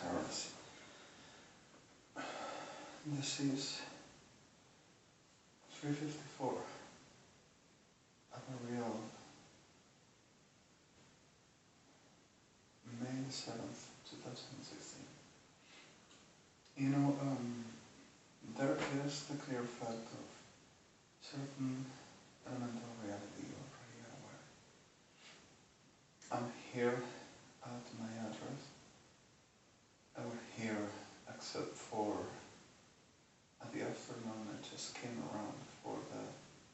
Aires. This is 3:54 of a real May 7th, 2016. You know, there is the clear fact of certain elemental reality you're pretty aware. I'm here at my address. I was here except for at the afternoon I just came around for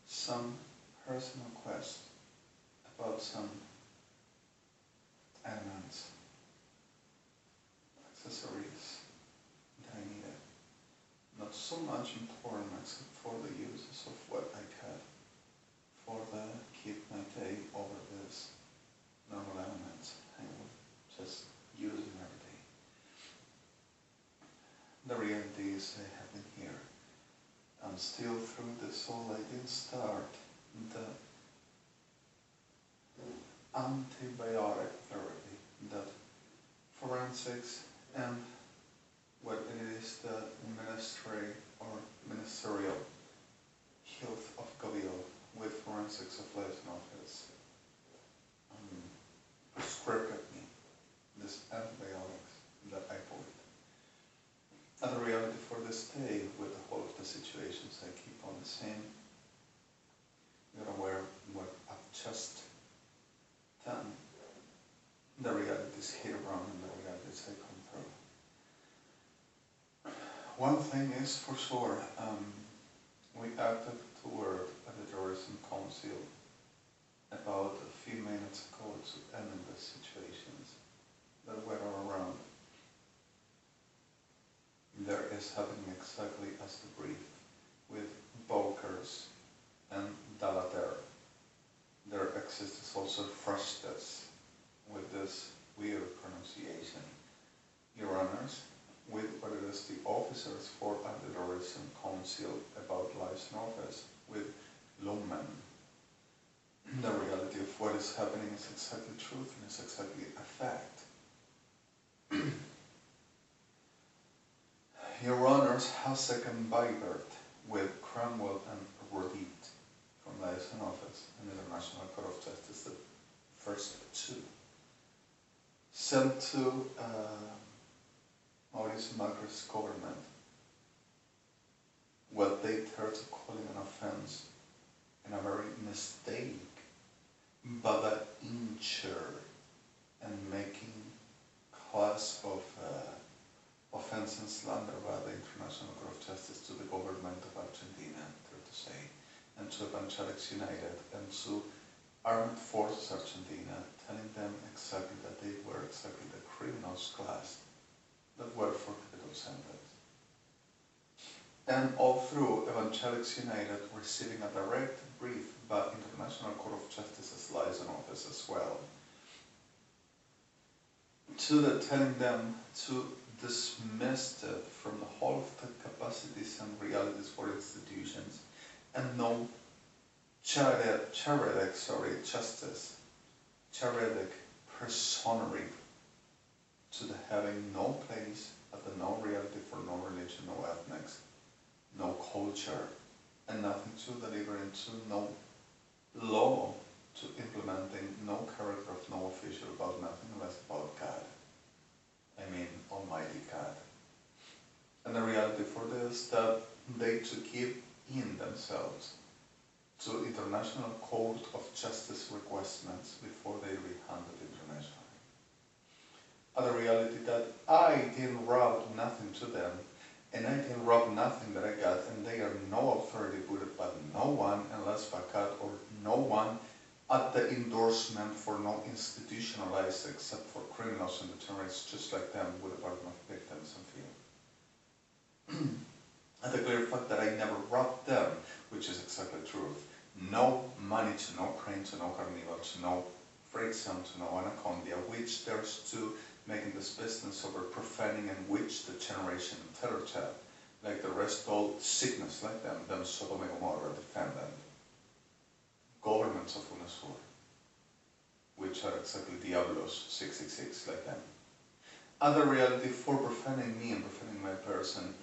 some personal quest about some elements, accessories that I needed. Not so much important except for the uses of what I had for the keep my day over this normal elements I would just use them every day. The reality is I have been here. I'm still through this all. I didn't start the antibiotic therapy, that forensics and what it is the ministry or ministerial health of Gabriel with forensics of liaison office prescribed me these antibiotics that I bought. And the reality for this day, with the whole of the situations I keep on the same, you're aware what I've just done. The realities hit around and the realities I come through. One thing is for sure, we acted toward the Terrorism Council about a few minutes ago to end the situations that were around. There is happening exactly as the brief with Bokers and dai'notr. There exists also frustas with this weird pronunciation. Your Honors, with what it is the officers for the Terrorism Council about liaison office with Lumen. The reality of what is happening is exactly truth and is exactly a fact. Your Honors Hasek and Bybert with Cromwell and Redemi from liaison office and the International Court of Justice, the first two, sent to Maurice Macri's government what they dare to calling an offense and a very mistake, but an incher and making class of offense and slander by the International Court of Justice to the government of Argentina, dare to say, and to Evangelics United and to Armed Forces Argentina, telling them exactly that they were exactly the criminals class that were for capital sentence. And all through Evangelics United receiving a direct brief by International Court of Justice's liaison office as well, to the telling them to dismiss it from the whole of the capacities and realities for institutions and no charetic personary to the having no place at the no reality for no religion, no ethnics, no culture, and nothing to deliver into no law to implementing no character of no official about nothing less about God. I mean Almighty God. And the reality for this that they to give in themselves to International Court of Justice requestments before they rehanded internationally. And the reality that I didn't rob nothing to them, and I didn't rob nothing that I got, and they are no authority put by no one unless by God or no one at the endorsement for no institutionalized except for criminals and the terrorists just like them with a burden of victims and fear. And the clear fact that I never robbed them, which is exactly truth. No money to no crane, to no carnival, to no freight zone, to no anaconda, which there's to making this business over profaning and which the generation of terror chat, like the rest all sickness like them Sodom and Gomorrah defendant. Governments of UNASUR, which are exactly Diablos 666 like them. other reality for profaning me and profaning my person,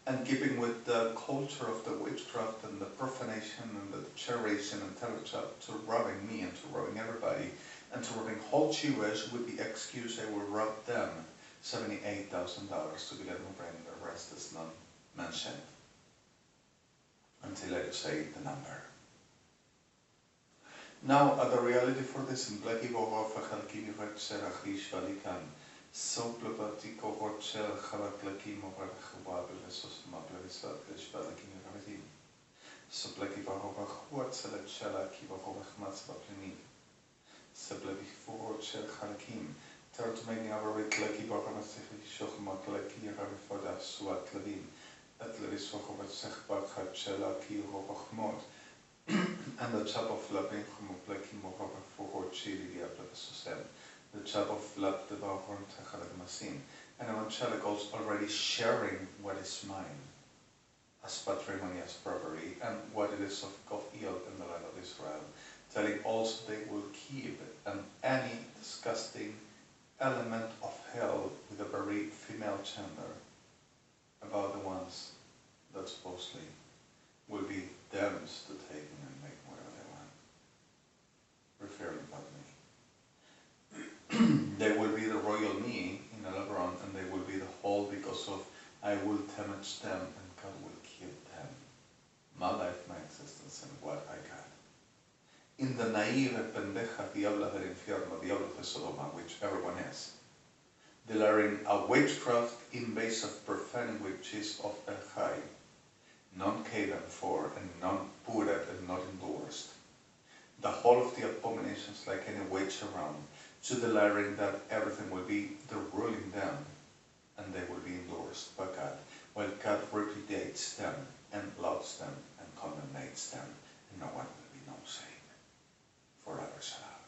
and keeping with the culture of the witchcraft and the profanation and the generation and terror to robbing me and to robbing everybody, and to robbing whole Jewish with the excuse I will rob them $78,000 to Guillermo Brain. The rest is not mentioned until I say the number. Now, the reality for this in Blackie Bogofa Halkini Rexer Ahish Valikan, so Plabatiko Rochel Halaklakim of Huabil, Susma Plavisat, Ishbalakin Radim. So Blackie Bahova Huatzela Chalaki Bahova Matzbaplini. So Blackie Rochel Halakim, turn to make our Ritlaki Bahova Shochmaklaki Ravifoda Suat Lavin, at Levisokova Sechbach Chalaki Robachmod. And the chap of Labin Humoplakim of Fuho Chili Diaplasusem, the chap of Lab de Bahorn Tachalag Masin, and evangelicals already sharing what is mine as patrimony, as property, and what it is of God yield in the land of Israel, telling also they will keep any disgusting element of hell with a very female gender about the ones that supposedly will be them's to take and make whatever they want, referring about me. They will be the royal me in Elebron, and they will be the whole because of I will damage them and God will keep them. My life, my existence, and what I got. In the naive pendeja diabla del infierno, diablo de Sodoma, which everyone is, declaring a witchcraft in base of profaning witches of El Chai, non-caven for and non-poored and not endorsed. The whole of the abominations like any witch around, to declaring that everything will be the ruling them, and they will be endorsed by God, while God repudiates them and loves them and condemnates them, and no one will be no saying forever sehlá.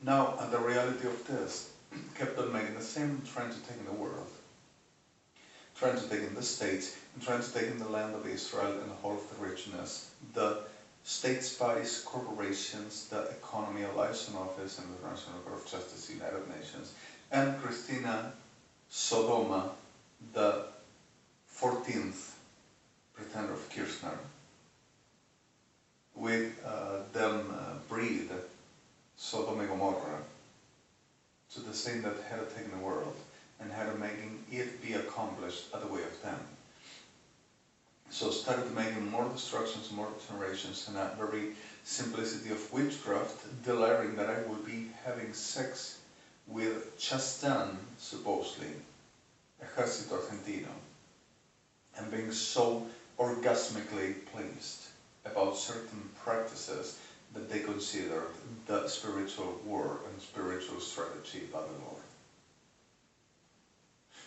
Now, the reality of this kept on making the same, trying to take in the world, trying to take in the states, and trying to take in the land of Israel and the whole of the richness, the states, bodies, corporations, the economy, a liaison office, and the International Court of Justice, United Nations, and Christina Sodoma, the 14th pretender of Kirchner, with them breed Sodom and Gomorrah to the same that had taken the world, and had making it be accomplished at the way of them. So started making more destructions, more generations, and a very simplicity of witchcraft, declaring that I will be having sex with Chastan, supposedly, Ejército Argentino, and being so orgasmically pleased about certain practices that they considered the spiritual war and spiritual strategy by the Lord.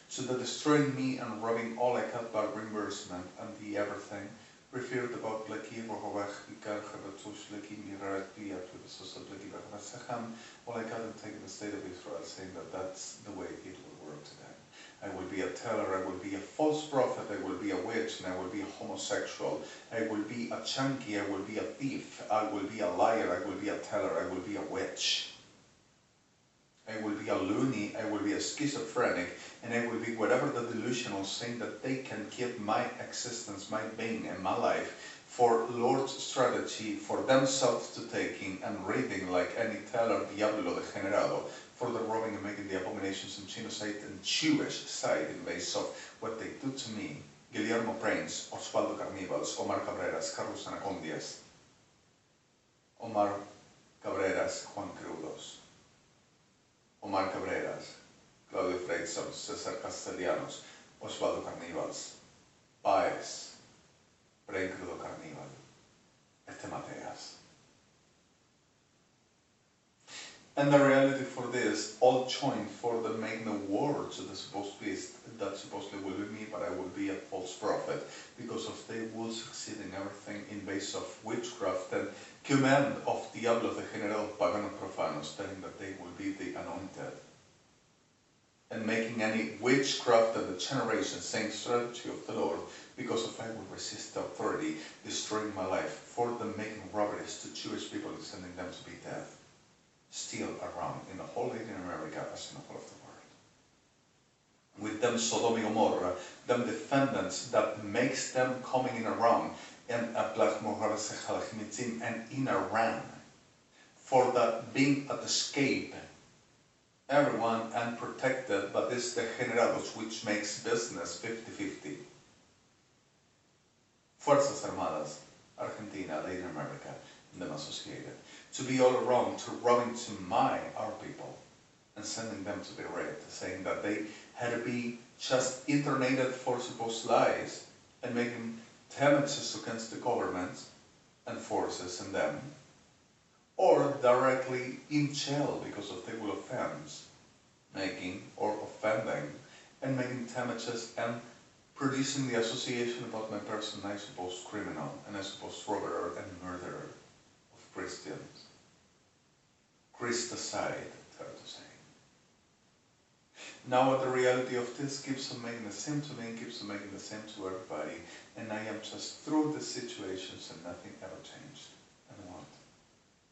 So the destroying me and robbing all I got by reimbursement and the everything referred about Blackie, Rohovach, Ikar, Chabatush, Blackie, Mirat, Pia, Plivisosa, Blackie, Bachmasacham, all I got and taken the state of Israel, saying that that's the way it will work to them. I will be a teller, I will be a false prophet, I will be a witch, and I will be a homosexual, I will be a chunky, I will be a thief, I will be a liar, I will be a teller, I will be a witch. I will be a loony, I will be a schizophrenic, and I will be whatever the delusional saying that they can keep my existence, my being, and my life for Lord's strategy, for themselves to taking and reading like any teller diablo degenerado, for the robbing and making the abominations and genocide and Jewish side in base of what they do to me. Guillermo Prince, Osvaldo Carnivals, Omar Cabreras, Carlos Anacondias, Omar Cabreras, Juan Crudos, Omar Cabreras, Claudio Freixon, César Castellanos, Osvaldo Carnivals, Páez, Brain Crudo Carnival, Mateas. And the reality for this, all joined for the making a war to the supposed beast that supposedly will be me, but I will be a false prophet, because of they will succeed in everything in base of witchcraft and command of Diablo de General Pagano Profanos, telling that they will be the anointed. And making any witchcraft and the generation saying strategy of the Lord, because of I will resist the authority, destroying my life, for the making robberies to Jewish people and sending them to be dead. still around in the whole Latin America as in the whole of the world. With them Sodom and Gomorrah, them defendants that makes them coming in around and and in Iran for that being at escape everyone and protected, but it's the generados which makes business 50-50. Fuerzas Armadas, Argentina, Latin America, and them associated. To be all around, to robbing to our people, and sending them to be raped, saying that they had to be just internated for supposed lies, and making damages against the government and forces in them, or directly in jail because of they will offense, making or offending, and making damages and producing the association about my person, I suppose criminal, and I suppose robber and murderer of Christians. Christicide, fair to say. Now the reality of this keeps on making the same to me and keeps on making the same to everybody, and I am just through the situations and nothing ever changed. And what?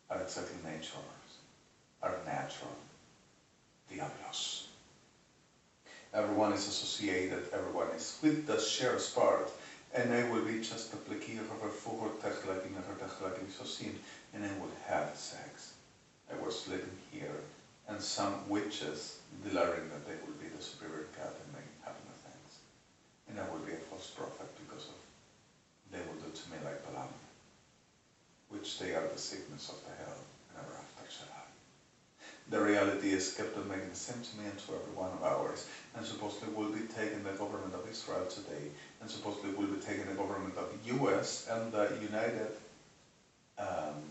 Are exactly natures, are natural, diablos. Everyone is associated, everyone is with the shares part, and I will be just a plikier of a fuhor techlakin and I will have sex. I was living here, and some witches declaring that they will be the superior God and making happen the things. And I will be a false prophet because of they will do to me like Balaam, which they are the sickness of the hell and ever after Shabbat. The reality is kept on making the same to me and to every one of ours, and supposedly will be taking the government of Israel today, and supposedly will be taking the government of the US and the United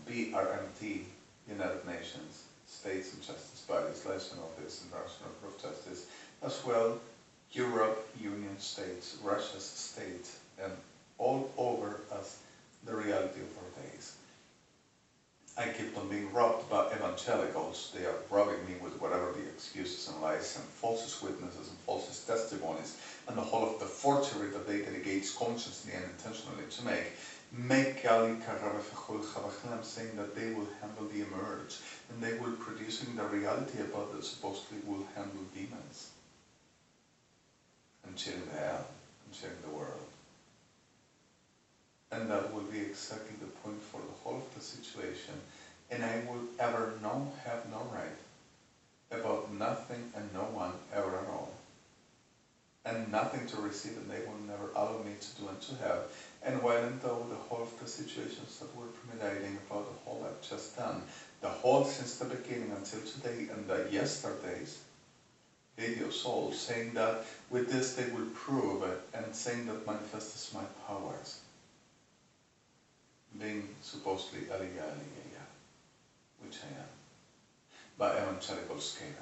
BRMT, United Nations, States and Justice Bodies, Liaison Office, International Court of Justice, as well Europe, Union States, Russia's state, and all over us the reality of our days. I keep on being robbed by evangelicals. They are robbing me with whatever the excuses and lies and false witnesses and false testimonies and the whole of the forgery that they dedicate consciously and intentionally to make saying that they will handle the emerge and they will producing the reality about that supposedly will handle demons and cheating the hell and cheating the world. And that will be exactly the point for the whole of the situation, and I will ever have no right about nothing and no one ever at all, and nothing to receive, and they will never allow me to do and to have. And while though the whole of the situations that were premeditating about the whole I've just done, the whole since the beginning until today and the yesterday's videos all saying that with this they will prove it and saying that manifests my powers, being supposedly Aliyah, which I am, by evangelicals given,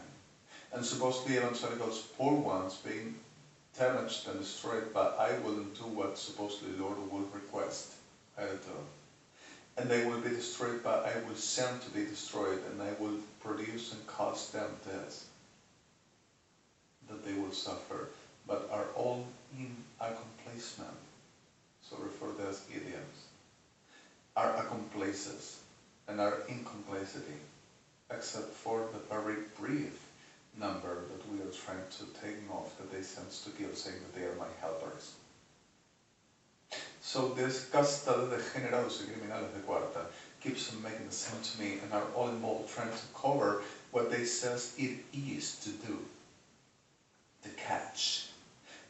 and supposedly evangelicals poor ones being damaged and destroyed, but I wouldn't do what supposedly Lord would request I do. And they will be destroyed, but I will send to be destroyed, and I will produce and cause them this, that they will suffer, but are all in accomplacement. Sorry for those idioms. Are accomplices and are in complicity, except for the very brief number that we are trying to take off that they send to give, saying that they are my helpers. So this casta de degenerados y criminales de cuarta keeps on making the same to me and are all involved trying to cover what they says it is to do, to catch.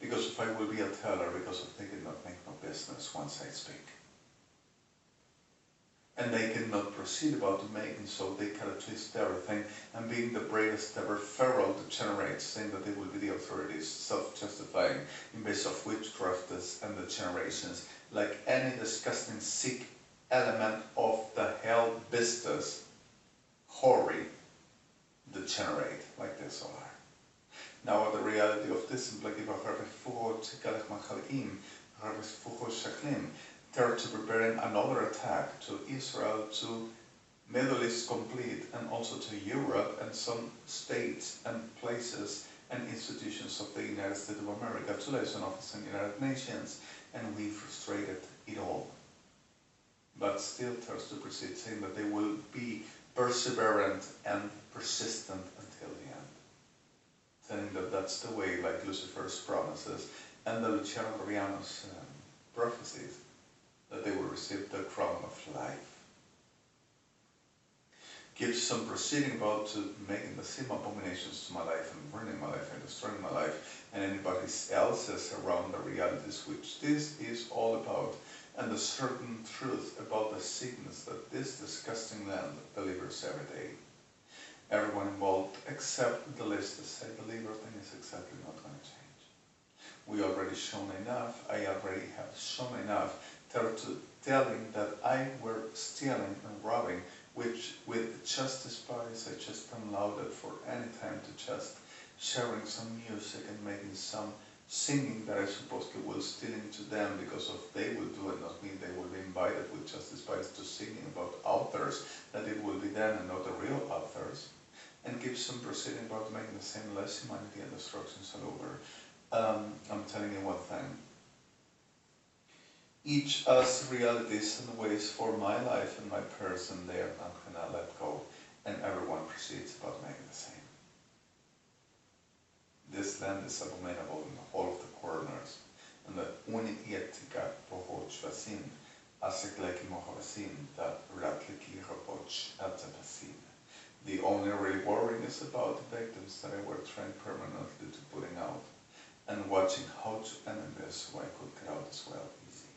Because if I will be a teller, because if they cannot make no business once I speak. And they cannot proceed about making, so they cannot twist everything, and being the bravest ever feral degenerates, saying that they will be the authorities, self-justifying in base of witchcraft and the generations, like any disgusting sick element of the hell business, hoary, degenerate, like this all are. Now the reality of this is like they're to preparing another attack to Israel, to Middle East complete, and also to Europe and some states and places and institutions of the United States of America, to Liaison Office and United Nations, and we frustrated it all. But still thirst to proceed, saying that they will be perseverant and persistent until the end. Telling that that's the way, like Lucifer's promises and the Luciano Goriano's prophecies, that they will receive the crown of life. Gives some proceeding about to making the same abominations to my life and burning my life and destroying my life and anybody else's around the realities which this is all about, and the certain truth about the sickness that this disgusting land delivers every day. Everyone involved except the list, I believe everything is exactly not going to change. We already shown enough, I already have shown enough telling that I were stealing and robbing, which with just despise I just allowed it for any time to just sharing some music and making some singing that I supposedly will stealing to them because of they will do it, not me, they will be invited with just despise to singing about authors, that it will be them and not the real authors, and give some proceeding about making the same less humanity and destructions all over. I'm telling you one thing. Each us realities and ways for my life and my person, they are not going to let go, and everyone proceeds about making the same. This land is abominable in the whole of the corners, and the unietica pohochvasin, asekleki mohavasin, that ratliki rapoch atzapasin. The only really worrying is about the victims that I were trained permanently to putting out, and watching how to end this so I could get out as well easy.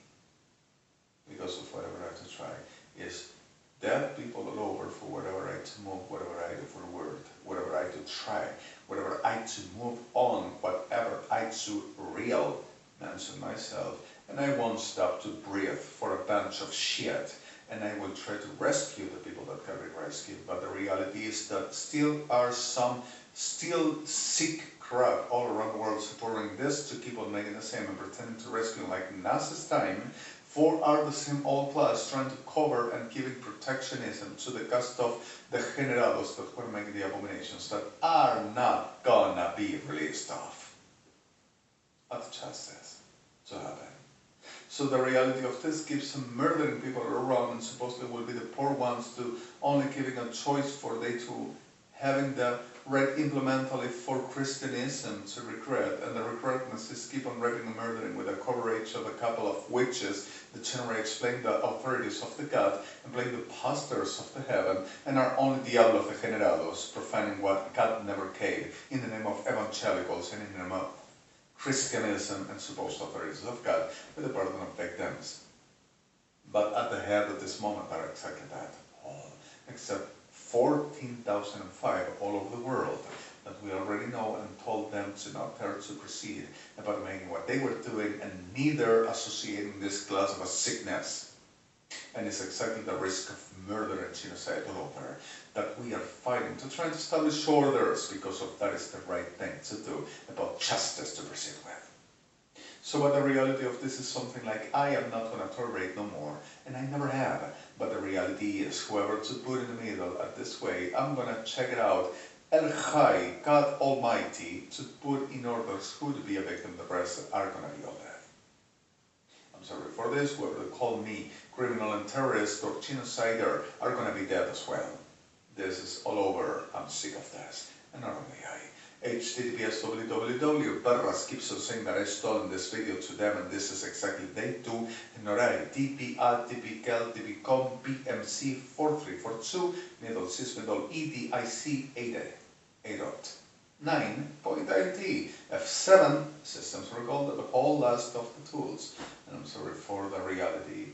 Because of whatever I have to try, is dead people all over for whatever I to move, whatever I do for the word, whatever I to try, whatever I to move on, whatever I to real mention myself, and I won't stop to breathe for a bunch of shit, and I will try to rescue the people that can be rescued, but the reality is that still are some still sick crowd all around the world supporting this to keep on making the same and pretending to rescue like Nazi's time. For are the same old class trying to cover and giving protectionism to the cost of the generados that were making the abominations that are not gonna be released off. At justice to happen. So the reality of this gives them murdering people around and supposedly will be the poor ones to only giving a choice for they to having the read implementally for Christianism to regret, and the regretness is keep on raping and murdering with a coverage of a couple of witches that generate playing the authorities of the God and playing the pastors of the heaven and are only Diablo of the Generados, profaning what God never gave in the name of evangelicals and in the name of Christianism and supposed authorities of God with the pardon of victims. But at the head at this moment are exactly that, all except 14,005 all over the world that we already know and told them to not dare to proceed about making what they were doing and neither associating this class of a sickness. And it's exactly the risk of murder and genocide all over that we are fighting to try to establish orders because of that is the right thing to do about justice to proceed with. So but the reality of this is something like I am not going to tolerate no more, and I never have. But the reality is whoever to put in the middle at this way, I'm going to check it out. El Chai, God Almighty, to put in order who to be a victim, the rest are going to be all dead. I'm sorry for this, whoever to call me criminal and terrorist or genocider are going to be dead as well. This is all over, I'm sick of this, and not only I. HTTPS www. Perras keeps on saying that I stole in this video to them, and this is exactly they do. Ignorare TPA, TPCal, TPCom, PMC 4342, middle sys, middle EDIC 8.9.IT. F7 systems were called the whole last of the tools. And I'm sorry for the reality